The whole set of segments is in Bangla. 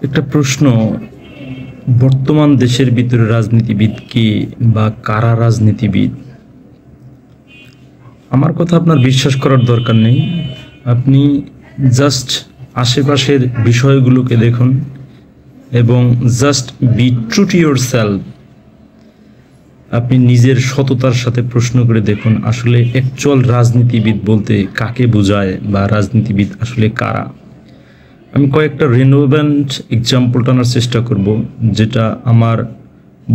একটা প্রশ্ন, বর্তমান দেশের ভিতরে রাজনীতিবিদ কে বা কারা রাজনীতিবিদ? আমার কথা আপনার বিশ্বাস করার দরকার নেই। আপনি জাস্ট আশেপাশের বিষয়গুলোকে দেখুন এবং just be true to your self. আপনি নিজের সততার সাথে প্রশ্ন করে দেখুন আসলে অ্যাকচুয়াল রাজনীতিবিদ বলতে কাকে বোঝায় বা রাজনীতিবিদ আসলে কারা। আমি কয়েকটা রেলেভেন্ট এক্সাম্পল টানার চেষ্টা করব, যেটা আমার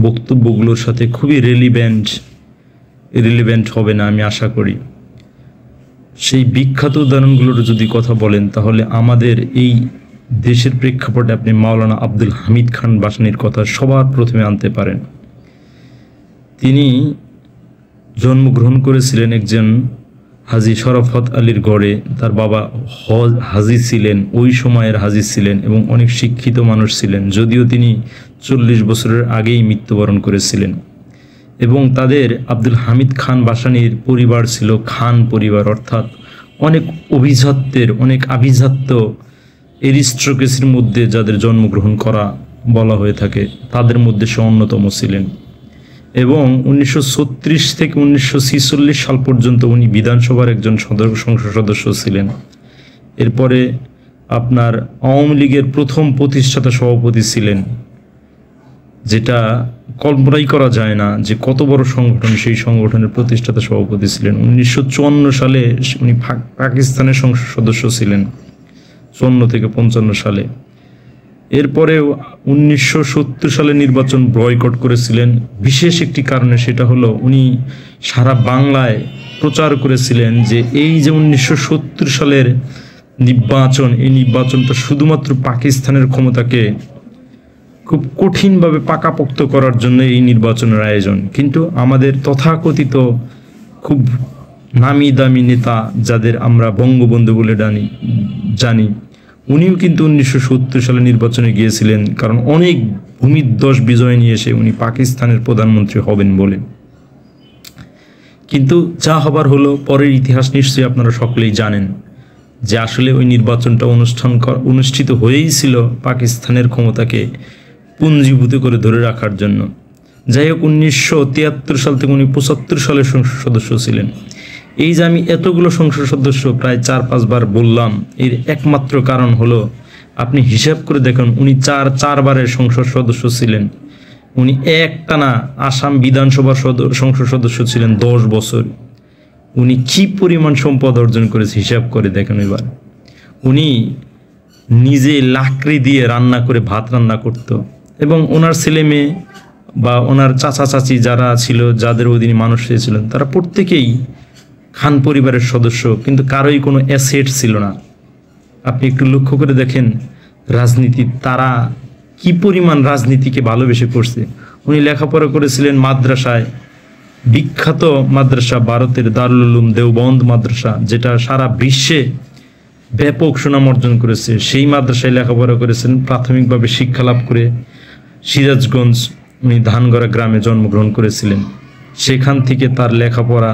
বক্তব্যগুলোর সাথে খুবই রিলেভেন্ট হবে না আমি আশা করি। সেই বিখ্যাত উদাহরণগুলোর যদি কথা বলেন তাহলে আমাদের এই দেশের প্রেক্ষাপটে আপনি মাওলানা আব্দুল হামিদ খান ভাসানীর কথা সবার প্রথমে আনতে পারেন। তিনি জন্মগ্রহণ করেছিলেন একজন হাজী শরাফত আলীর গড়ে। তার বাবা হাজী ছিলেন, ওই সময়ের হাজী ছিলেন এবং অনেক শিক্ষিত মানুষ ছিলেন, যদিও তিনি 40 বছরের আগেই মৃত্যুবরণ করেছিলেন। এবং তাদের আব্দুল হামিদ খান ভাসানীর পরিবার ছিল খান পরিবার, অর্থাৎ অনেক অনেক আভিজাত্য এরিস্ট্রোক্রেসির মধ্যে যাদের জন্মগ্রহণ করা বলা হয়ে থাকে তাদের মধ্যে সে অন্যতম ছিলেন। এবং 1936 থেকে 1946 সাল পর্যন্ত উনি বিধানসভার একজন সংসদ সদস্য ছিলেন। এরপরে আপনার আওয়ামী লীগের প্রথম প্রতিষ্ঠাতা সভাপতি ছিলেন, যেটা কল্পনাই করা যায় না যে কত বড় সংগঠন, সেই সংগঠনের প্রতিষ্ঠাতা সভাপতি ছিলেন। 1954 সালে উনি পাকিস্তানের সংসদ সদস্য ছিলেন, 54 থেকে 55 সালে। এরপরেও 1970 সালে নির্বাচন বয়কট করেছিলেন বিশেষ একটি কারণে, সেটা হলো উনি সারা বাংলায় প্রচার করেছিলেন যে এই যে 1970 সালের নির্বাচন, এই নির্বাচনটা শুধুমাত্র পাকিস্তানের ক্ষমতাকে খুব কঠিনভাবে পাকাপোক্ত করার জন্য এই নির্বাচনের আয়োজন। কিন্তু আমাদের তথাকথিত খুব নামি দামি নেতা যাদের আমরা বঙ্গবন্ধু বলে জানি, উনিও কিন্তু 1970 সালে নির্বাচনে গিয়েছিলেন, কারণ অনেক ভূমিধ্বস বিজয় নিয়ে এসে উনি পাকিস্তানের প্রধানমন্ত্রী হবেন বলে। কিন্তু যা হবার হলো, পরের ইতিহাস নিশ্চয়ই আপনারা সকলেই জানেন যে আসলে ওই নির্বাচনটা অনুষ্ঠিত হয়েইছিল পাকিস্তানের ক্ষমতাকে পুঞ্জীভূত করে ধরে রাখার জন্য। যাই হোক, 1973 সাল থেকে উনি 75 সালের সংসদ সদস্য ছিলেন। এই যে আমি এতগুলো সংসদ সদস্য প্রায় 4-5 বার বললাম, এর একমাত্র কারণ হলো আপনি হিসাব করে দেখুন, উনি চারবারের সংসদ সদস্য ছিলেন। উনি একটানা আসাম বিধানসভার সংসদ সদস্য ছিলেন 10 বছর। উনি কি পরিমাণ সম্পদ অর্জন করেছে হিসাব করে দেখেন। এবার উনি নিজে লাকড়ি দিয়ে রান্না করে ভাত রান্না করত এবং ওনার ছেলে মেয়ে বা ওনার চাচা চাচি যারা ছিল, যাদের অধীনে মানুষ হয়েছিলেন, তারা প্রত্যেকেই খান পরিবারের সদস্য, কিন্তু কারোই কোনো অ্যাসেট ছিল না। আপনি একটু লক্ষ্য করে দেখেন রাজনীতি তারা কি পরিমাণ রাজনীতিকে ভালোবেসে করছে। উনি লেখাপড়া করেছিলেন মাদ্রাসায়, বিখ্যাত মাদ্রাসা ভারতের দারুল উলুম দেওবন্দ মাদ্রাসা, যেটা সারা বিশ্বে ব্যাপক সুনাম অর্জন করেছে। সেই মাদ্রাসায় লেখাপড়া করেছেন, প্রাথমিকভাবে শিক্ষা লাভ করে সিরাজগঞ্জ উনি ধানগড়া গ্রামে জন্মগ্রহণ করেছিলেন। সেখান থেকে তার লেখাপড়া,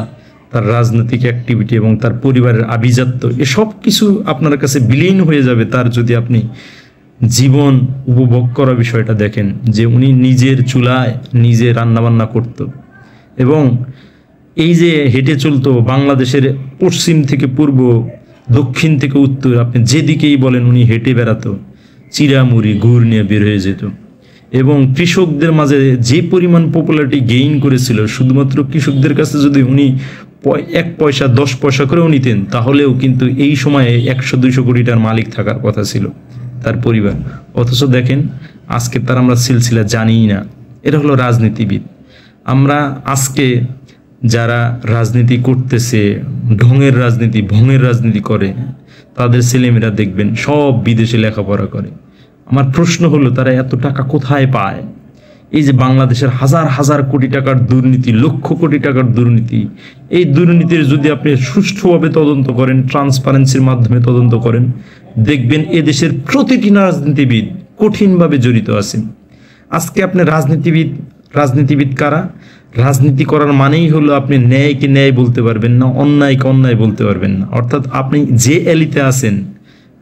তার রাজনৈতিক অ্যাক্টিভিটি এবং তার পরিবারের আভিজাত্য, এসব কিছু আপনার কাছে বিলীন হয়ে যাবে তার যদি আপনি জীবন উপভোগ করা বিষয়টা দেখেন, যে উনি নিজের চুলায় নিজে রান্নাবান্না করত এবং এই যে হেঁটে চলতো বাংলাদেশের পশ্চিম থেকে পূর্ব, দক্ষিণ থেকে উত্তর, আপনি যেদিকেই বলেন উনি হেঁটে বেড়াতো, চিড়ামুড়ি গুড় নিয়ে বের হয়ে যেত। এবং কৃষকদের মাঝে যে পরিমাণ পপুলারিটি গেইন করেছিল, শুধুমাত্র কৃষকদের কাছে যদি উনি 1 পয়সা 10 পয়সা করেও নিতেন, তাহলেও কিন্তু এই সময়ে 100-200 কোটি টাকার মালিক থাকার কথা ছিল তার পরিবার। অথচ দেখেন আজকে তার আমরা সিলসিলা জানিই না। এটা হলো রাজনীতিবিদ। আমরা আজকে যারা রাজনীতি করতেছে, ঢঙের রাজনীতি, ভঙের রাজনীতি করে, তাদের ছেলেমেয়েরা দেখবেন সব বিদেশে লেখাপড়া করে। আমার প্রশ্ন হলো তারা এত টাকা কোথায় পায়? এই যে বাংলাদেশের হাজার হাজার কোটি টাকার দুর্নীতি, লক্ষ কোটি টাকার দুর্নীতি, এই দুর্নীতির যদি আপনি সুষ্ঠুভাবে তদন্ত করেন, ট্রান্সপারেন্সির মাধ্যমে তদন্ত করেন, দেখবেন এদেশের প্রতিটি রাজনীতিবিদ কঠিনভাবে জড়িত আছেন। আজকে আপনি রাজনীতিবিদ কারা? রাজনীতি করার মানেই হলো আপনি ন্যায়কে ন্যায় বলতে পারবেন না, অন্যায়কে অন্যায় বলতে পারবেন না। অর্থাৎ আপনি যে এলিতে আছেন,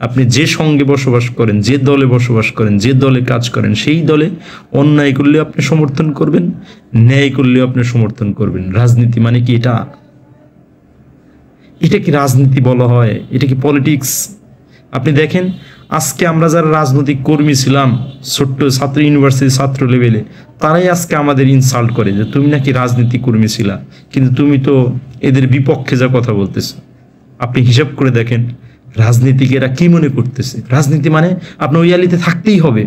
আপনি যে সঙ্গে বসবাস করেন, যে দলে বসবাস করেন, যে দলে কাজ করেন, সেই দলে অন্যায় করলে আপনি সমর্থন করবেন, ন্যায় করলে আপনি সমর্থন করবেন। রাজনীতি মানে কি এটা? এটা কি রাজনীতি বলা হয়? এটা কি পলিটিক্স? আপনি দেখেন, আজকে আমরা যারা রাজনৈতিক কর্মী ছিলাম ছোট্ট ছাত্র, ইউনিভার্সিটি ছাত্র লেভেলে, তারাই আজকে আমাদের ইনসাল্ট করে যে তুমি নাকি রাজনীতি কর্মী ছিলা, কিন্তু তুমি তো এদের বিপক্ষে যা কথা বলতেছো। আপনি হিসাব করে দেখেন রাজনীতিকেরা কি মনে করতেছে। রাজনীতি মানে আপনার ওই আলিতে থাকতেই হবে।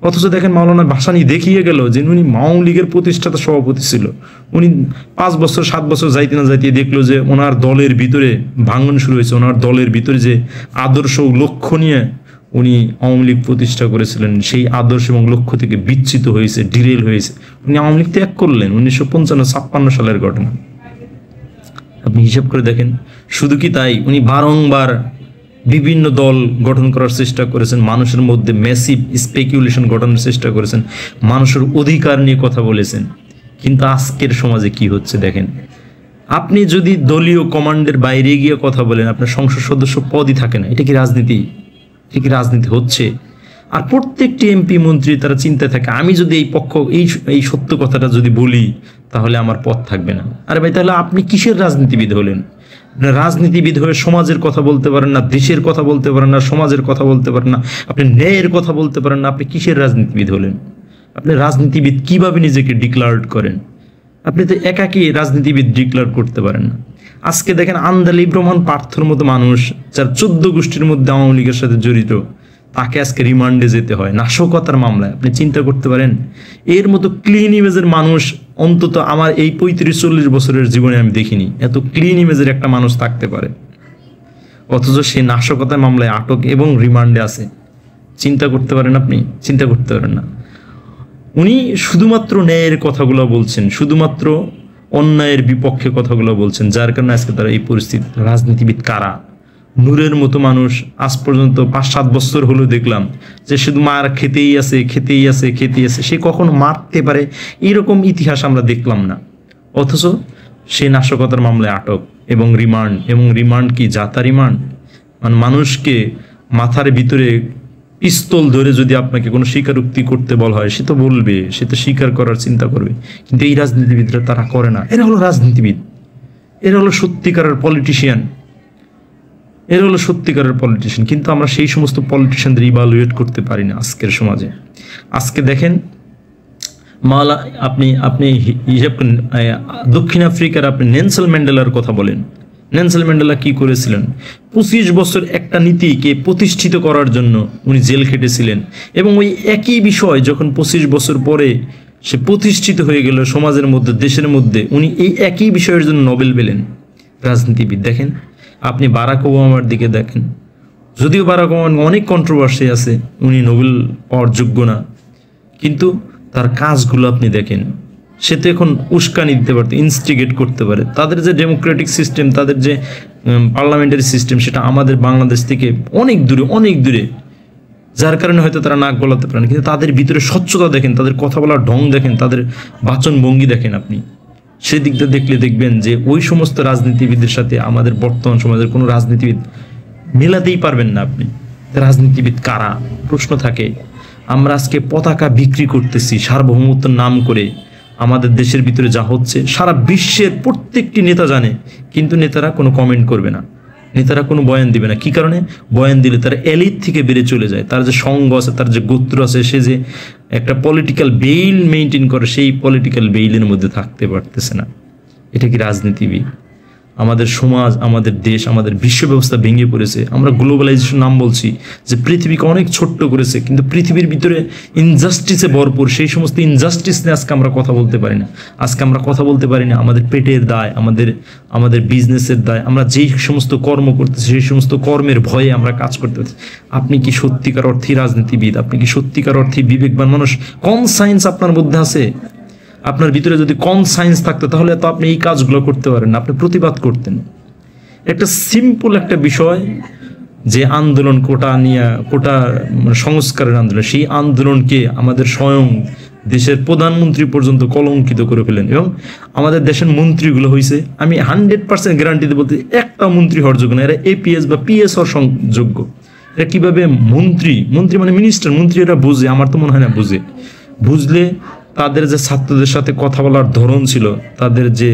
অথচ দেখেন মাওলানা ভাসানী দেখিয়ে গেল যে উনি আওয়ামী লীগের প্রতিষ্ঠাতা সভাপতি ছিল। উনি 5 বছর 7 বছর যাইতে না যাইতে দেখলো যে ওনার দলের ভিতরে ভাঙন শুরু হয়েছে। ওনার দলের ভিতরে যে আদর্শ লক্ষ্য নিয়ে উনি আওয়ামী লীগ প্রতিষ্ঠা করেছিলেন, সেই আদর্শ এবং লক্ষ্য থেকে বিচ্যুত হয়েছে, ডিরেল হয়েছে। উনি আওয়ামী লীগ ত্যাগ করলেন 1955-56 সালের ঘটনা। আপনি হিসাব করে দেখেন। শুধু কি তাই, উনি বারংবার বিভিন্ন দল গঠন করার চেষ্টা করেছেন, মানুষের মধ্যে ম্যাসিভ স্পেকুলেশন ঘটানোর চেষ্টা করেছেন, মানুষের অধিকার নিয়ে কথা বলেছেন। কিন্তু আজকের সমাজে কি হচ্ছে দেখেন। আপনি যদি দলীয় কমান্ডের বাইরে গিয়ে কথা বলেন, আপনার সংসদ সদস্য পদই থাকে না। এটা কি রাজনীতি? এটা কি রাজনীতি হচ্ছে? আর প্রত্যেকটি এমপি মন্ত্রী তারা চিন্তায় থাকে, আমি যদি এই পক্ষ এই সত্য কথাটা যদি বলি তাহলে আমার পথ থাকবে না। আরে ভাই, তাহলে আপনি কিসের রাজনীতিবিদ হলেন? রাজনীতিবিদ হয়ে সমাজের কথা বলতে পারেন না, দেশের কথা বলতে পারেন না, সমাজের কথা বলতে পারেন না, আপনি ন্যায়ের কথা বলতে পারেন না, আপনি কিসের রাজনীতিবিদ হলেন? আপনি রাজনীতিবিদ কিভাবে নিজেকে ডিক্লার করেন? আপনি তো একাকী রাজনীতিবিদ ডিক্লার করতে পারেন না। আজকে দেখেন আন্দালিব রহমান পার্থর মতো মানুষ, যার 14 গোষ্ঠীর মধ্যে আওয়ামী লীগের সাথে জড়িত, তাকে আজকে রিমান্ডে যেতে হয় নাশকতার মামলায়। আপনি চিন্তা করতে পারেন, এর মতো ক্লিন ইমেজের মানুষ অন্তত আমার এই 35-40 বছরের জীবনে আমি দেখিনি এত ক্লিন ইমেজের একটা মানুষ থাকতে পারে। অথচ সে নাশকতার মামলায় আটক এবং রিমান্ডে আছে। চিন্তা করতে পারেন আপনি? চিন্তা করতে পারেন না। উনি শুধুমাত্র ন্যায়ের কথাগুলো বলছেন, শুধুমাত্র অন্যায়ের বিপক্ষে কথাগুলো বলছেন, যার কারণে আজকে তারা এই পরিস্থিতি। রাজনীতিবিদ কারা? নূরের মতো মানুষ আজ পর্যন্ত 5-7 বছর হলো দেখলাম যে শুধু মার খেতেই আছে, খেতেই আছে, খেতেই আছে। সে কখনো মারতে পারে এরকম ইতিহাস আমরা দেখলাম না। অথচ সে নাশকতার মামলায় আটক এবং রিমান্ড কি জাতা রিমান্ড? মানে মানুষকে মাথার ভিতরে পিস্তল ধরে যদি আপনাকে কোনো স্বীকারোক্তি করতে বলা হয়, সে তো বলবে, সে তো স্বীকার করার চিন্তা করবে। কিন্তু এই রাজনীতিবিদরা তারা করে না। এরা হলো রাজনীতিবিদ, এরা হলো সত্যিকারের পলিটিশিয়ান, এরা হলো সত্যিকারের পলিটিশিয়ান। কিন্তু আমরা সেই সমস্ত পলিটিশিয়ানদের ইভালুয়েট করতে পারি না আজকের সমাজে। আজকে দেখেন আপনি হিসাব করেন, দক্ষিণ আফ্রিকার আপনি নেলসন ম্যান্ডেলার কথা বলেন। নেলসন ম্যান্ডেলা কি করেছিলেন? 25 বছর একটা নীতিকে প্রতিষ্ঠিত করার জন্য উনি জেল খেটেছিলেন। এবং ওই একই বিষয় যখন 25 বছর পরে সে প্রতিষ্ঠিত হয়ে গেল সমাজের মধ্যে, দেশের মধ্যে, উনি এই একই বিষয়ের জন্য নোবেল পেলেন। রাজনীতিবিদ দেখেন। আপনি বারাক ওবামার দিকে দেখেন, যদিও বারাক ওবামা অনেক কন্ট্রোভার্সি আছে, উনি নোবেল পাওয়ার যোগ্য না, কিন্তু তার কাজগুলো আপনি দেখেন। সে তো এখন উস্কানি দিতে পারতো, ইনস্টিগেট করতে পারে। তাদের যে ডেমোক্রেটিক সিস্টেম, তাদের যে পার্লামেন্টারি সিস্টেম, সেটা আমাদের বাংলাদেশ থেকে অনেক দূরে, যার কারণে হয়তো তারা নাক গলাতে পারেন। কিন্তু তাদের ভিতরে স্বচ্ছতা দেখেন, তাদের কথা বলার ঢং দেখেন, তাদের বাচন ভঙ্গি দেখেন। আপনি সেদিকটা দেখলে দেখবেন যে ওই সমস্ত রাজনীতিবিদের সাথে আমাদের বর্তমান সমাজের কোনো রাজনীতিবিদ মেলাতেই পারবেন না আপনি। রাজনীতিবিদ কারা? প্রশ্ন থাকে। আমরা আজকে পতাকা বিক্রি করতেছি সার্বভৌমত্বের নাম করে। আমাদের দেশের ভিতরে যা হচ্ছে সারা বিশ্বের প্রত্যেকটি নেতা জানে, কিন্তু নেতারা কোনো কমেন্ট করবে না, নেতারা কোনো বয়ান দিবে না। কি কারণে? বয়ান দিলে তারা এলিট থেকে বেড়ে চলে যায়। তার যে সঙ্গ আছে, তার যে গোত্র আছে, সে যে একটা পলিটিক্যাল বেইল মেনটেন করে, সেই পলিটিক্যাল বেইলের মধ্যে থাকতে পারতেছে না। এটা কি রাজনীতিবিদ? আমাদের সমাজ, আমাদের দেশ, আমাদের বিশ্ব ব্যবস্থা ভেঙে পড়েছে। আমরা গ্লোবালাইজেশন নাম বলছি যে পৃথিবীকে অনেক ছোট্ট করেছে, কিন্তু পৃথিবীর ভিতরে ইনজাস্টিসে ভরপুর। সেই সমস্ত ইনজাস্টিস নিয়ে আজকে আমরা কথা বলতে পারি না। আজকে আমরা কথা বলতে পারি না আমাদের পেটের দায়, আমাদের বিজনেসের দায়। আমরা যেই সমস্ত কর্ম করতেছি, সেই সমস্ত কর্মের ভয়ে আমরা কাজ করতে পারছি। আপনি কি সত্যিকার অর্থেই রাজনীতিবিদ? আপনি কি সত্যিকার অর্থেই বিবেকবান মানুষ? কনসায়েন্স আপনার মধ্যে আছে? আপনার ভিতরে যদি কনসায়েন্স থাকতো তাহলে তো আপনি এই কাজগুলো করতে পারেন না, আপনি প্রতিবাদ করতেন। একটা সিম্পল একটা বিষয় যে আন্দোলন, কোটা সংস্কারের আন্দোলন, সেই আন্দোলনকে আমাদের স্বয়ং দেশের প্রধানমন্ত্রী পর্যন্ত কলঙ্কিত করে ফেলেন। এবং আমাদের দেশের মন্ত্রীগুলো হয়েছে, আমি 100% গ্যারান্টি দিয়ে বলতে, একটা মন্ত্রী হওয়ার যোগ্য না। এরা APS বা PS হওয়ার যোগ্য, এরা কিভাবে মন্ত্রী মানে মিনিস্টার, মন্ত্রী এরা বুঝে? আমার তো মনে হয় না বুঝে। বুঝলে তাদের যে ছাত্রদের সাথে কথা বলার ধরন ছিল, তাদের যে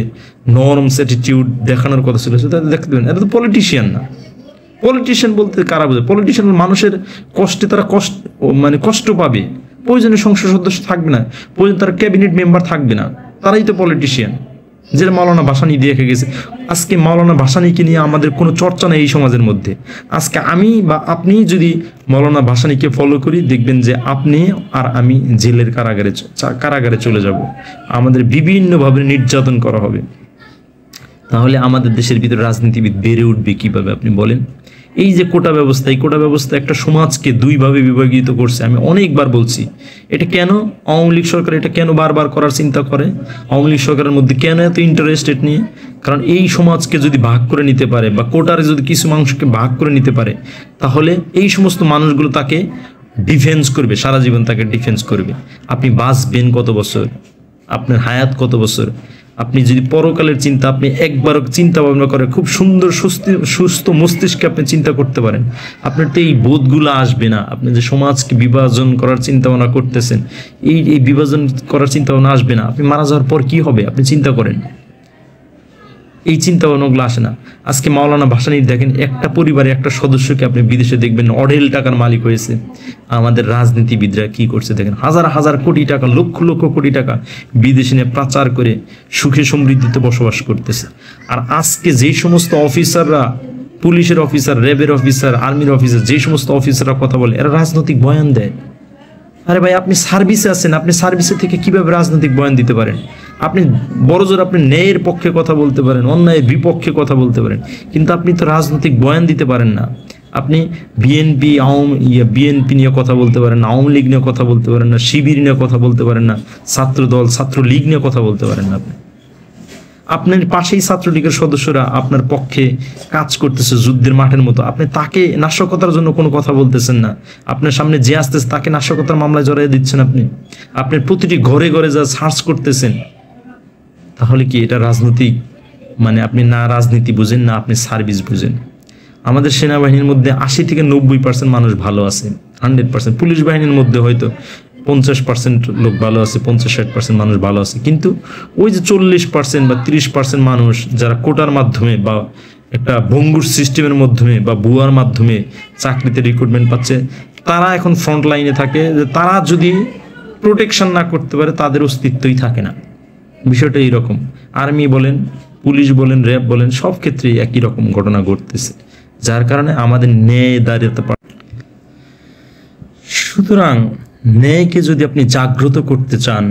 নরমস অ্যাটিটিউড দেখানোর কথা ছিল, সেটা দেখতে দেবেন। এরা তো পলিটিশিয়ান না। পলিটিশিয়ান বলতে কারা বোঝে? পলিটিশিয়ান মানুষের কষ্টে তারা কষ্ট পাবে, প্রয়োজনে সংসদ সদস্য থাকবে না, প্রয়োজন তারা ক্যাবিনেট মেম্বার থাকবে না, তারাই তো পলিটিশিয়ান। যেটা মাওলানা ভাসানী দিয়ে রেখে গেছে। আজকে মাওলানা ভাসানীকে নিয়ে আমাদের কোনো চর্চা নেই এই সমাজের মধ্যে। আজকে আমি বা আপনি যদি মাওলানা ভাসানীকে ফলো করি, দেখবেন যে আপনি আর আমি জেলের কারাগারে চলে যাব, আমাদের বিভিন্নভাবে নির্যাতন করা হবে। তাহলে আমাদের দেশের ভিতরে রাজনীতিবিদ বেড়ে উঠবে কিভাবে আপনি বলেন? এই যে কোটা ব্যবস্থা, এই কোটা ব্যবস্থা একটা সমাজকে দুইভাবে বিভাজিত করছে। আমি অনেকবার বলছি এটা কেন আওয়ামী লীগ সরকার এটা কেন বারবার করার চিন্তা করে, আওয়ামী লীগ সরকারের মধ্যে কেন এত ইন্টারেস্টেড নিয়ে? কারণ এই সমাজকে যদি ভাগ করে নিতে পারে বা কোটারে যদি কিছু মানুষকে ভাগ করে নিতে পারে, তাহলে এই সমস্ত মানুষগুলো তাকে ডিফেন্স করবে, সারা জীবন তাকে ডিফেন্স করবে। আপনি বাঁচবেন কত বছর, আপনার হায়াত কত বছর? আপনি যদি পরকালের চিন্তা আপনি একবার চিন্তা ভাবনা করে খুব সুন্দর সুস্থ মস্তিষ্কে আপনি চিন্তা করতে পারেন, আপনার তো এই বোধগুলো আসবে না। আপনি যে সমাজকে বিভাজন করার চিন্তা ভাবনা করতেছেন, এই বিভাজন করার চিন্তা ভাবনা আসবে না। আপনি মারা যাওয়ার পর কি হবে আপনি চিন্তা করেন, এই চিন্তা ভাবনাগুলো আসে না। আজকে মাওলানা ভাসানীর দেখেন, একটা পরিবারে একটা সদস্যকে আপনি বিদেশে দেখবেন অঢেল টাকার মালিক হয়েছে। আমাদের রাজনীতিবিদরা কি করছে দেখেন, হাজার হাজার কোটি টাকা, লক্ষ লক্ষ কোটি টাকা বিদেশে নিয়ে পাচার করে সুখে সমৃদ্ধিতে বসবাস করতেছে। আর আজকে যেই সমস্ত অফিসাররা, পুলিশের অফিসার, র্যাবের অফিসার, আর্মির অফিসার, যেই সমস্ত অফিসাররা কথা বলে, এরা রাজনৈতিক বয়ান দেয়। আরে ভাই, আপনি সার্ভিসে আছেন, আপনি সার্ভিসে থেকে কিভাবে রাজনৈতিক বয়ান দিতে পারেন? আপনি বড়জোর আপনি ন্যায়ের পক্ষে কথা বলতে পারেন, অন্যায়ের বিপক্ষে কথা বলতে পারেন, কিন্তু আপনি তো রাজনৈতিক বয়ান দিতে পারেন না। আপনি বিএনপি নিয়ে কথা বলতে পারেন না, আওয়ামী লীগ নিয়ে কথা বলতে পারেন না, শিবির নিয়ে কথা বলতে পারেন না, ছাত্রদল, ছাত্রলীগ নিয়ে কথা বলতে পারেন না। আপনার পাশেই ছাত্রলীগের সদস্যরা আপনার পক্ষে কাজ করতেছে যুদ্ধের মাঠের মতো, আপনি তাকে নাশকতার জন্য কোনো কথা বলতেছেন না। আপনার সামনে যে আসতেছে তাকে নাশকতার মামলায় জড়াই দিচ্ছেন। আপনার প্রতিটি ঘরে ঘরে যা সার্চ করতেছেন, তাহলে কি এটা রাজনৈতিক? আপনি না রাজনীতি বুঝেন, না আপনি সার্ভিস বুঝেন। আমাদের সেনাবাহিনীর মধ্যে 80 থেকে 90% মানুষ ভালো আছে, 100%। পুলিশ বাহিনীর মধ্যে হয়তো 50% লোক ভালো আছে, 50-60% মানুষ ভালো আছে, কিন্তু ওই যে 40% বা 30% মানুষ যারা কোটার মাধ্যমে বা একটা ভঙ্গুর সিস্টেমের মাধ্যমে বা ভুয়ার মাধ্যমে চাকরিতে রিক্রুটমেন্ট পাচ্ছে, তারা এখন ফ্রন্ট লাইনে থাকে। যে তারা যদি প্রোটেকশন না করতে পারে, তাদের অস্তিত্বই থাকে না। বিষয়টা এইরকম। আর্মি বলেন, পুলিশ বলেন, র্যাব বলেন, সব ক্ষেত্রেই একই রকম ঘটনা ঘটতেছে, যার কারণে আমাদের ন্যায় দাঁড়াতে পারে। সুতরাং ন্যায়কে যদি আপনি জাগ্রত করতে চান,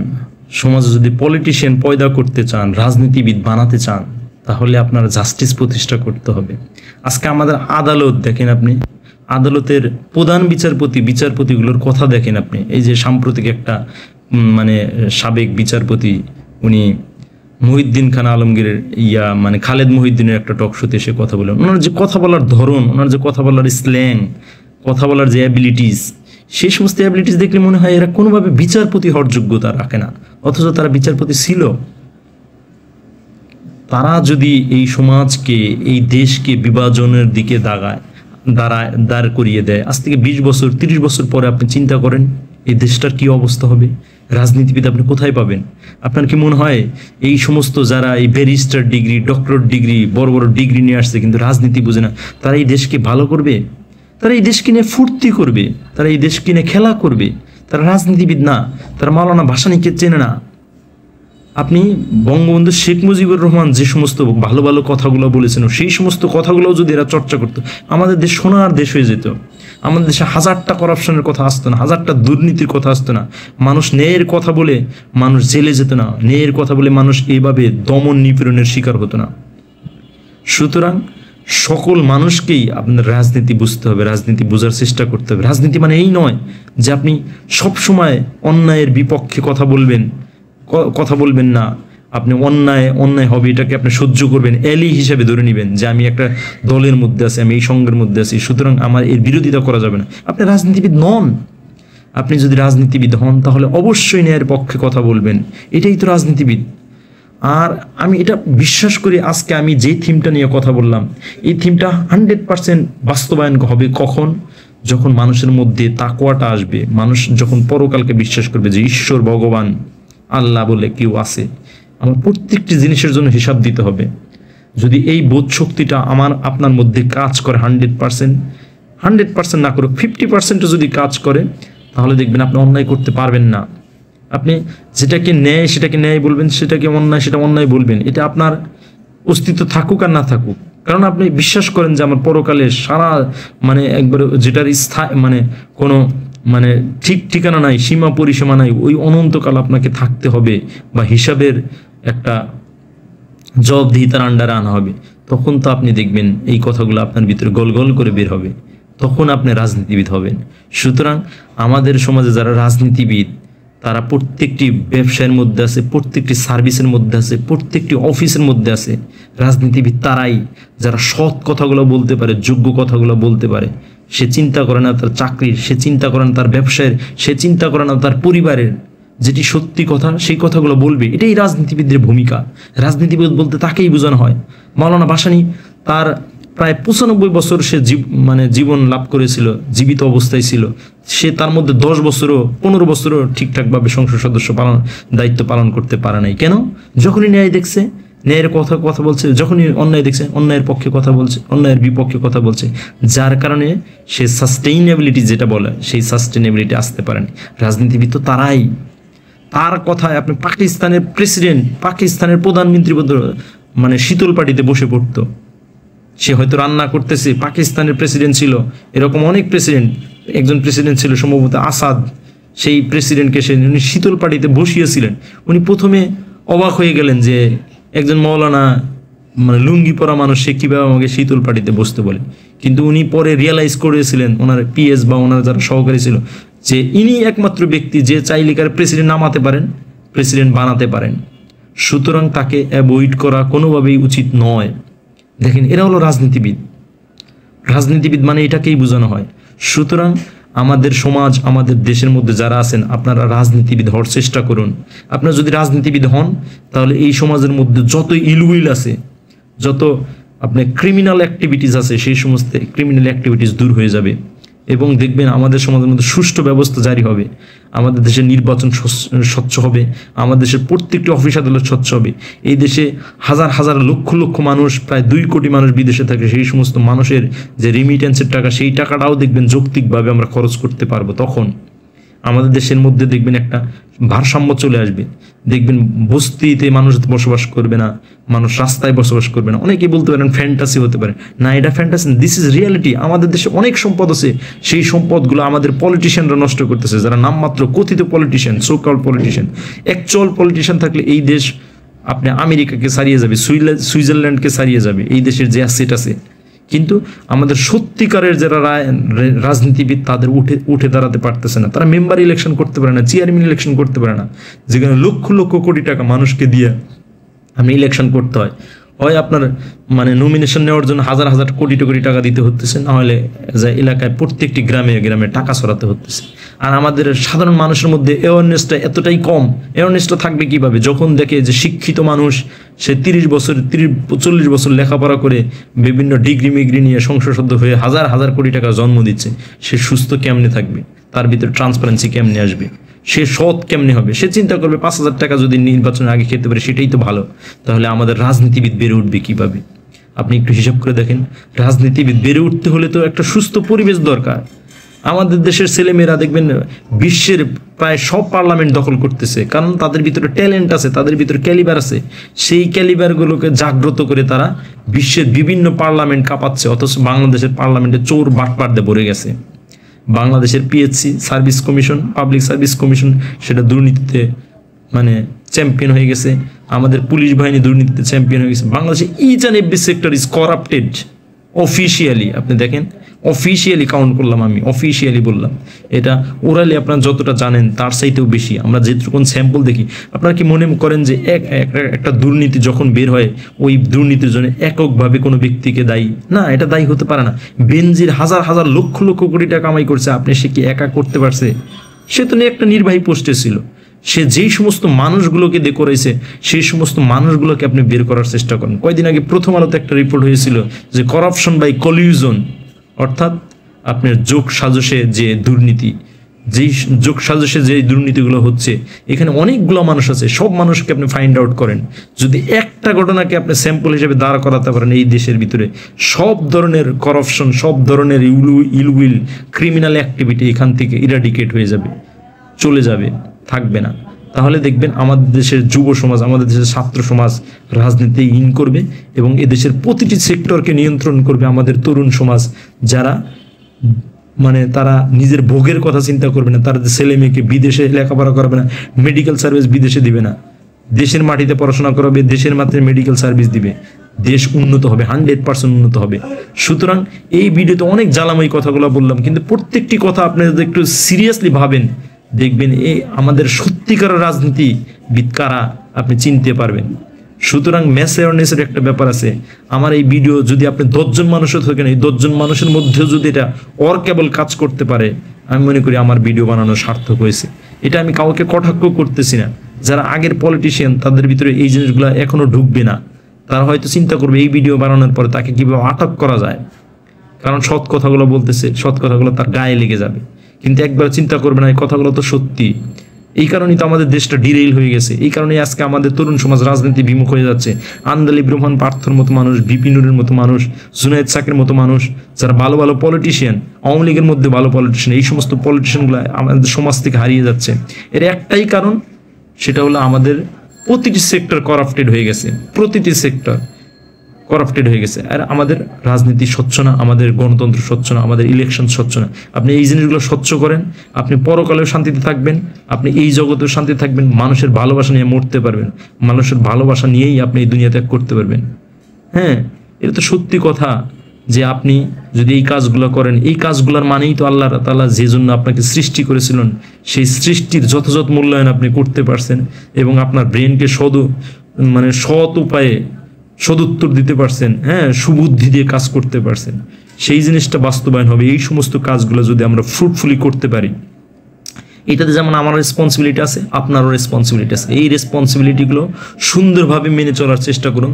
সমাজে যদি পলিটিশিয়ান পয়দা করতে চান, রাজনীতিবিদ বানাতে চান, তাহলে আপনার জাস্টিস প্রতিষ্ঠা করতে হবে। আজকে আমাদের আদালত দেখেন, আপনি আদালতের প্রধান বিচারপতিগুলোর কথা দেখেন আপনি। এই যে সাম্প্রতিক একটা সাবেক বিচারপতি, উনি মহিউদ্দিন খান আলমগীরের খালেদ মহিউদ্দিনের একটা টক শোতে এসে কথা বলেন। ওনার যে কথা বলার ধরন, ওনার যে কথা বলার স্ল্যাং, কথা বলার যে অ্যাবিলিটিস, সেই সমস্ত অ্যাবিলিটিস দেখলে মনে হয় এরা কোনোভাবে বিচারপতি হওয়ার যোগ্যতা রাখে না, অথচ তারা বিচারপতি ছিল। তারা যদি এই সমাজকে, এই দেশকে বিভাজনের দিকে দাঁড় করিয়ে দেয়, আজ থেকে 20 বছর 30 বছর পরে আপনি চিন্তা করেন এই দেশটার কি অবস্থা হবে? রাজনীতিবিদ আপনি কোথায় পাবেন? আপনার কি মনে হয় এই সমস্ত যারা এই ব্যারিস্টার ডিগ্রি, ডক্টরেট ডিগ্রি, বড় বড় ডিগ্রি নিয়ে আসছে কিন্তু রাজনীতি বুঝে না, তারা এই দেশকে ভালো করবে? তারা এই দেশকে নিয়ে ফুর্তি করবে, তারা এই দেশকে নিয়ে খেলা করবে। তারা রাজনীতিবিদ না, তারা মাওলানা ভাসানীকে চেনে না। আপনি বঙ্গবন্ধু শেখ মুজিবুর রহমান যে সমস্ত ভালো ভালো কথাগুলো বলেছেন, সেই সমস্ত কথাগুলো যদি এরা চর্চা করতো, আমাদের দেশ সোনার দেশ হয়ে যেত। আমাদের দেশে 1000টা করাপশনের কথা আসতো না, 1000টা দুর্নীতির কথা আসতো না। মানুষ ন্যায়ের কথা বলে মানুষ জেলে যেত না, ন্যায়ের কথা বলে মানুষ এইভাবে দমন নিপীড়নের শিকার হতো না। সুতরাং সকল মানুষকেই আপনার রাজনীতি বুঝতে হবে, রাজনীতি বোঝার চেষ্টা করতে হবে। রাজনীতি মানে এই নয় যে আপনি সবসময় অন্যায়ের বিপক্ষে কথা বলবেন না। আপনি অন্যায় হবে এটাকে আপনি সহ্য করবেন, এলি হিসেবে ধরে নেবেন যে আমি একটা দলের মধ্যে আছি, আমি এই সঙ্গের মধ্যে আছি, সুতরাং আমার এর বিরোধিতা করা যাবে না। আপনি রাজনীতিবিদ নন। আপনি যদি রাজনীতিবিদ হন তাহলে অবশ্যই ন্যায়ের পক্ষে কথা বলবেন, এটাই তো রাজনীতিবিদ। আর আমি এটা বিশ্বাস করি, আজকে আমি যে থিমটা নিয়ে কথা বললাম, এই থিমটা 100% বাস্তবায়ন হবে কখন? যখন মানুষের মধ্যে তাকওয়াটা আসবে, মানুষ যখন পরকালকে বিশ্বাস করবে যে ঈশ্বর, ভগবান, আল্লাহ বলে কেউ আছে, আমার প্রত্যেকটি জিনিসের জন্য হিসাব দিতে হবে, যদি এই বোধ শক্তিটা আপনার মধ্যে কাজ করে 100% না করে 50% যদি কাজ করে, তাহলে দেখবেন আপনি অন্যায় করতে পারবেন না। আপনি যেটাকে ন্যায় সেটাকে ন্যায় বলবেন, সেটাকে অন্যায় সেটা অন্যায় বলবেন। এটা আপনার অস্তিত্ব থাকুক আর না থাকুক, কারণ আপনি বিশ্বাস করেন যে আমার পরকালে সারা একবার যেটার কোনো ঠিক ঠিকানা নাই, সীমা পরিসীমা নাই, ওই অনন্তকাল আপনাকে থাকতে হবে বা হিসাবের একটা জবাবদিহিতার আন্ডারে আনা হবে। তখন তো আপনি দেখবেন এই কথাগুলো আপনার ভিতরে গল গল করে বের হবে, তখন আপনি রাজনীতিবিদ হবেন। সুতরাং আমাদের সমাজে যারা রাজনীতিবিদ, তারা প্রত্যেকটি ব্যবসায়ের মধ্যে আছে, প্রত্যেকটি সার্ভিসের মধ্যে আছে, প্রত্যেকটি অফিসের মধ্যে আছে। রাজনীতিবিদ তারাই যারা সৎ কথাগুলো বলতে পারে, যোগ্য কথাগুলো বলতে পারে। সে চিন্তা করে না তার চাকরির, সে চিন্তা করে না তার ব্যবসায়ের, সে চিন্তা করে না তার পরিবারের, যেটি সত্যি কথা সেই কথাগুলো বলবে। এটাই রাজনীতিবিদের ভূমিকা। রাজনীতিবিদ বলতে তাকেই বোঝানো হয়। মাওলানা ভাসানী তার প্রায় 95 বছর সে জীবন লাভ করেছিল, জীবিত অবস্থায় ছিল। সে তার মধ্যে 10 বছরও 15 বছরও ঠিকঠাকভাবে সংসদ সদস্য দায়িত্ব পালন করতে পারে নাই। কেন? যখনই ন্যায় দেখছে ন্যায়ের কথা বলছে, যখনই অন্যায় দেখছে অন্যায়ের পক্ষে কথা বলছে, অন্যায়ের বিপক্ষে কথা বলছে, যার কারণে সে সাস্টেইনেবিলিটি যেটা বলে সেই সাস্টেইনেবিলিটি আসতে পারেনি। রাজনীতিবিদ তো তারাই। তার কথায় আপনি পাকিস্তানের প্রেসিডেন্ট, পাকিস্তানের প্রধানমন্ত্রী শীতল পাটিতে বসে পড়তো। সে হয়তো রান্না করতেছে, পাকিস্তানের প্রেসিডেন্ট ছিল, এরকম অনেক প্রেসিডেন্ট, একজন প্রেসিডেন্ট ছিল সম্ভবত আসাদ, সেই প্রেসিডেন্টকে উনি শীতল পাটিতে বসিয়েছিলেন। উনি প্রথমে অবাক হয়ে গেলেন যে একজন মৌলানা লুঙ্গি পরা মানুষ, সে কীভাবে আমাকে শীতল পাটিতে বসতে বলে। কিন্তু উনি পরে রিয়েলাইজ করেছিলেন, ওনার পিএস বা ওনার যারা সহকারী ছিল, যে ইনি একমাত্র ব্যক্তি যে চাইলে কার প্রেসিডেন্ট নামাতে পারেন, প্রেসিডেন্ট বানাতে পারেন। সুতরাং তাকে অ্যাভয়েড করা কোনোভাবেই উচিত নয়। দেখেন, এরা হলো রাজনীতিবিদ। রাজনীতিবিদ এটাকেই বোঝানো হয়। সুতরাং আমাদের সমাজ, আমাদের দেশের মধ্যে যারা আছেন, আপনারা রাজনীতিবিদ হওয়ার চেষ্টা করুন। আপনারা যদি রাজনীতিবিদ হন, তাহলে এই সমাজের মধ্যে যত ইলউইল আছে, যত আপনার ক্রিমিনাল অ্যাক্টিভিটিস আছে, সেই সমস্ত ক্রিমিনাল অ্যাক্টিভিটিস দূর হয়ে যাবে এবং দেখবেন আমাদের সমাজের মধ্যে সুষ্ঠু ব্যবস্থা জারি হবে। আমাদের দেশের নির্বাচন স্বচ্ছ হবে, আমাদের দেশের প্রত্যেকটি অফিস আদালত স্বচ্ছ হবে। এই দেশে হাজার হাজার লক্ষ লক্ষ মানুষ, প্রায় 2 কোটি মানুষ বিদেশে থাকে। সেই সমস্ত মানুষের যে রেমিটেন্সের টাকা, সেই টাকাটাও দেখবেন যৌক্তিকভাবে আমরা খরচ করতে পারবো। তখন আমাদের দেশের মধ্যে দেখবেন একটা ভারসাম্য চলে আসবে। দেখবেন বস্তিতে মানুষ বসবাস করবে না, মানুষ রাস্তায় বসবাস করবে না। অনেকেই বলতে পারেন ফ্যান্টাসি হতে পারে, না এটা ফ্যান্টাসি, দিস ইজ রিয়ালিটি। আমাদের দেশে অনেক সম্পদ আছে, সেই সম্পদগুলো আমাদের পলিটিশিয়ানরা নষ্ট করতেছে, যারা নামমাত্র কথিত politician, so called politician. Actual politician থাকলে এই দেশ আপনি আমেরিকাকে ছাড়িয়ে যাবে, সুইজারল্যান্ডকে ছাড়িয়ে যাবে, এই দেশের যে অ্যাসেট আছে। কিন্তু আমাদের সত্যিকারের যারা রাজনীতিবিদ, তাদের উঠে দাঁড়াতে পারতেছে না। তারা মেম্বার ইলেকশন করতে পারে না, চেয়ারম্যান ইলেকশন করতে পারে না, যেখানে লক্ষ লক্ষ কোটি টাকা মানুষকে দিয়ে আপনি ইলেকশন করতে হয়। হয় আপনার নমিনেশন নেওয়ার জন্য হাজার হাজার কোটি কোটি টাকা দিতে হতেছে, না হলে যা এলাকায় প্রত্যেকটি গ্রামে গ্রামে টাকা ছড়াতে হতেছে। আর আমাদের সাধারণ মানুষের মধ্যে অ্যাওয়ারনেসটা এতটাই কম। অ্যাওয়ারনেসটা থাকবে কিভাবে? যখন দেখে যে শিক্ষিত মানুষ, সে 30-40 বছর লেখাপড়া করে বিভিন্ন ডিগ্রি মিগ্রি নিয়ে সংসদ সদস্য হয়ে হাজার হাজার কোটি টাকা জন্ম দিচ্ছে, সে সুস্থ কেমনে থাকবে? তার ভিতরে ট্রান্সপারেন্সি কেমনে আসবে? সে সৎ কেমনে হবে? সে চিন্তা করবে 5,000 টাকা যদি নির্বাচনের আগে খেতে পারে সেটাই তো ভালো। তাহলে আমাদের রাজনীতিবিদ বেড়ে উঠবে কিভাবে? আপনি একটু হিসাব করে দেখেন। রাজনীতিবিদ বেড়ে উঠতে হলে তো একটা সুস্থ পরিবেশ দরকার। আমাদের দেশের ছেলেমেয়েরা দেখবেন বিশ্বের প্রায় সব পার্লামেন্ট দখল করতেছে, কারণ তাদের ভিতরে ট্যালেন্ট আছে, তাদের ভিতরে ক্যালিবার আছে। সেই ক্যালিবারগুলোকে জাগ্রত করে তারা বিশ্বের বিভিন্ন পার্লামেন্ট কাঁপাচ্ছে। অথচ বাংলাদেশের পার্লামেন্টে চোর বাটপাড় দিয়ে ভরে গেছে। বাংলাদেশের PSC service commission, public service commission, সেটা দুর্নীতিতে চ্যাম্পিয়ন হয়ে গেছে। আমাদের পুলিশ বাহিনী দুর্নীতিতে চ্যাম্পিয়ন হয়ে গেছে। বাংলাদেশে each and every sector is corrupted officially. আপনি দেখেন, অফিসিয়ালি কাউন্ট করলাম, আমি অফিসিয়ালি বললাম। এটা ওরালি আপনারা যতটা জানেন তার চাইতেও বেশি। আমরা যেটুকুন স্যাম্পল দেখি, আপনারা কি মনে করেন যে একটা দুর্নীতি যখন বের হয়, ওই দুর্নীতির জন্য এককভাবে কোনো ব্যক্তিকে দায়ী? না, এটা দায়ী হতে পারে না। বেনজির হাজার হাজার লক্ষ লক্ষ কোটি টাকা কামাই করছে, সে কি একা করতে পারছে? সে তো একটা নির্বাহী পোস্টে ছিল। সে যেই সমস্ত মানুষগুলোকে দিয়ে করেছে, সেই সমস্ত মানুষগুলোকে আপনি বের করার চেষ্টা করেন। কয়েকদিন আগে প্রথম আলোতে একটা রিপোর্ট হয়েছিল যে করাপশন বাই কলিউশন, অর্থাৎ আপনার যোগ সাজসে যে দুর্নীতি, যেই যোগ সাজসে যে দুর্নীতিগুলো হচ্ছে, এখানে অনেকগুলো মানুষ আছে, সব মানুষকে আপনি ফাইন্ড আউট করেন। যদি একটা ঘটনাকে আপনি স্যাম্পল হিসেবে দাঁড় করাতে পারেন এই দেশের ভিতরে, সব ধরনের করাপশন, সব ধরনের ইলউইল ক্রিমিনাল অ্যাক্টিভিটি এখান থেকে ইরাডিকেট হয়ে যাবে, চলে যাবে, থাকবে না। তাহলে দেখবেন আমাদের দেশের যুব সমাজ, আমাদের দেশের ছাত্র সমাজ রাজনীতি ইন করবে এবং এদেশের প্রতিটি সেক্টরকে নিয়ন্ত্রণ করবে আমাদের তরুণ সমাজ, যারা মানে তারা নিজের ভোগের কথা চিন্তা করবে না, তারা ছেলে মেয়েকে বিদেশে লেখাপড়া করবে না, মেডিকেল সার্ভিস বিদেশে দিবে না, দেশের মাটিতে পড়াশোনা করাবে, দেশের মাটিতে মেডিকেল সার্ভিস দিবে, দেশ উন্নত হবে, 100% উন্নত হবে। সুতরাং এই ভিডিওতে অনেক জ্বালাময়ী কথাগুলো বললাম, কিন্তু প্রত্যেকটি কথা আপনি যদি একটু সিরিয়াসলি ভাবেন, দেখবেন এই আমাদের সত্যিকার রাজনীতিবিদ কারা আপনি চিনতে পারবেন। সুতরাং ম্যাস অ্যাওয়ারনেসের একটা ব্যাপার আছে। আমার এই ভিডিও যদি আপনি 10 জন মানুষও থাকেন, এই 10 জন মানুষের মধ্যেও যদি এটা কেবল কাজ করতে পারে, আমি মনে করি আমার ভিডিও বানানো সার্থক হয়েছে। এটা আমি কাউকে কটাক্ষ করতেছি না। যারা আগের পলিটিশিয়ান তাদের ভিতরে এই জিনিসগুলো এখনো ঢুকবে না, তারা হয়তো চিন্তা করবে এই ভিডিও বানানোর পরে তাকে কিভাবে আটক করা যায়, কারণ সৎ কথাগুলো বলতেছে, সৎ কথাগুলো তার গায়ে লেগে যাবে। কিন্তু একবার চিন্তা করবে না এই কথাগুলো তো সত্যি। এই কারণেই তো আমাদের দেশটা ডিরেইল হয়ে গেছে, এই কারণেই আজকে আমাদের তরুণ সমাজ রাজনীতি বিমুখ হয়ে যাচ্ছে। আন্দালিব রহমান পার্থর মতো মানুষ, বিপি নুরের মতো মানুষ, জুনায়েদ সাকের মতো মানুষ, যারা ভালো ভালো পলিটিশিয়ান, আওয়ামী লীগের মধ্যে ভালো পলিটিশিয়ান, এই সমস্ত পলিটিশিয়ানগুলো আমাদের সমাজ থেকে হারিয়ে যাচ্ছে। এর একটাই কারণ, সেটা হলো আমাদের প্রতিটি সেক্টর করাপ্টেড হয়ে গেছে, প্রতিটি সেক্টর করাপ্টেড হয়ে গেছে। আর আমাদের রাজনীতি স্বচ্ছ না, আমাদের গণতন্ত্র স্বচ্ছ না, আমাদের ইলেকশন স্বচ্ছ না। আপনি এই জিনিসগুলো স্বচ্ছ করেন, আপনি পরকালেও শান্তিতে থাকবেন, আপনি এই জগতেও শান্তিতে থাকবেন, মানুষের ভালোবাসা নিয়ে মরতে পারবেন, মানুষের ভালোবাসা নিয়েই আপনি এই দুনিয়া ত্যাগ করতে পারবেন। হ্যাঁ, এটা তো সত্যি কথা যে আপনি যদি এই কাজগুলো করেন, এই কাজগুলোর মানেই তো আল্লাহ তাআলা যে জন্য আপনাকে সৃষ্টি করেছিলেন, সেই সৃষ্টির যথাযথ মূল্যায়ন আপনি করতে পারছেন এবং আপনার ব্রেনকে সৎ উপায়ে সদুত্তর দিতে পারছেন, হ্যাঁ, সুবুদ্ধি দিয়ে কাজ করতে পারছেন, সেই জিনিসটা বাস্তবায়ন হবে। এই সমস্ত কাজগুলো যদি আমরা ফ্রুটফুলি করতে পারি, এটাতে যেমন আমার রেসপন্সিবিলিটি আছে, আপনারও রেসপন্সিবিলিটি আছে। এই রেসপন্সিবিলিটিগুলো সুন্দরভাবে মেনে চলার চেষ্টা করুন,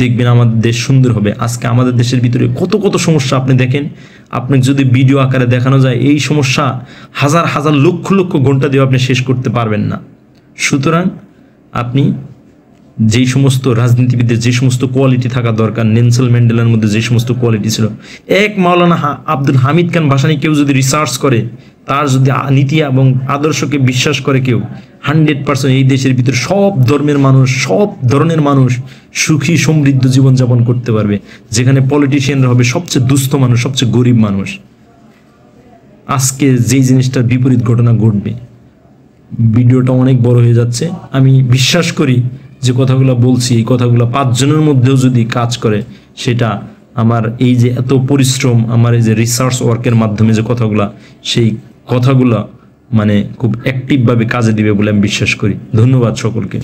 দেখবেন আমাদের দেশ সুন্দর হবে। আজকে আমাদের দেশের ভিতরে কত কত সমস্যা আপনি দেখেন, আপনাকে যদি ভিডিও আকারে দেখানো যায়, এই সমস্যা হাজার হাজার লক্ষ লক্ষ ঘন্টা দিয়ে আপনি শেষ করতে পারবেন না। সুতরাং আপনি যেই সমস্ত রাজনীতিবিদের যে সমস্ত কোয়ালিটি থাকা দরকার, নেলসন ম্যান্ডেলার মধ্যে যে সমস্ত কোয়ালিটি ছিল, এক মাওলানা আব্দুল হামিদ খান ভাসানী কেউ যদি রিসার্চ করে, তার যদি নীতি এবং আদর্শকে বিশ্বাস করে কেউ, 100% এই দেশের ভিতরে সব ধর্মের মানুষ, সব ধরনের মানুষ সুখী সমৃদ্ধ জীবনযাপন করতে পারবে, যেখানে পলিটিশিয়ানরা হবে সবচেয়ে দুস্থ মানুষ, সবচেয়ে গরিব মানুষ। আজকে যেই জিনিসটার বিপরীত ঘটনা ঘটবে। ভিডিওটা অনেক বড় হয়ে যাচ্ছে, আমি বিশ্বাস করি যে কথাগুলো বলছি, এই কথাগুলো 5 জনের মধ্যেও যদি কাজ করে, সেটা আমার এই যে এত পরিশ্রম, আমার এই যে রিসার্চ ওয়ার্কের মাধ্যমে যে কথাগুলো, সেই কথাগুলো খুব অ্যাক্টিভভাবে কাজে দিবে বলে আমি বিশ্বাস করি। ধন্যবাদ সকলকে।